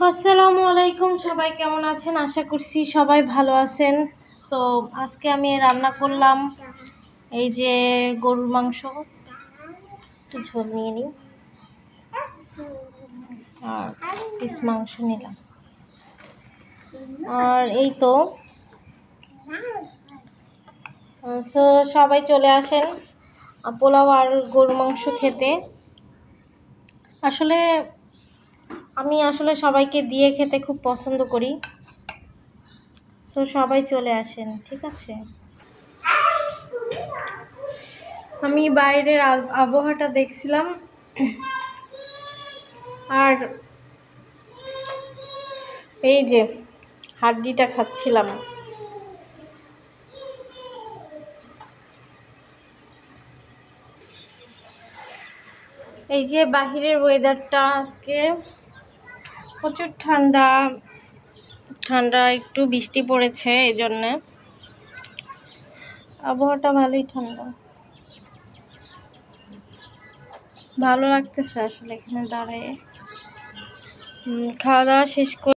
আসসালামু আলাইকুম, সবাই কেমন আছেন? আশা করছি সবাই ভালো আছেন। তো আজকে আমি রান্না করলাম এই যে গরুর মাংস, একটু ঝোল নিয়ে নিই আর পিস মাংস নিলাম। আর এই তো সবাই চলে আসেন পোলাও আর গরুর মাংস খেতে। আমি আসলে সবাইকে দিয়ে খেতে খুব পছন্দ করি। তো সবাই চলে আসেন, ঠিক আছে? আমি বাইরের আবহাওয়াটা দেখছিলাম আর এই যে হাড্ডিটা খাচ্ছিলাম। এই যে বাহিরের ওয়েদারটা আজকে প্রচুর ঠান্ডা ঠান্ডা, একটু বৃষ্টি পড়েছে, এই জন্যে আবহাওয়াটা ভালোই ঠান্ডা, ভালো লাগতেছে আসলে এখানে দাঁড়িয়ে। খাওয়া দাওয়া শেষ করে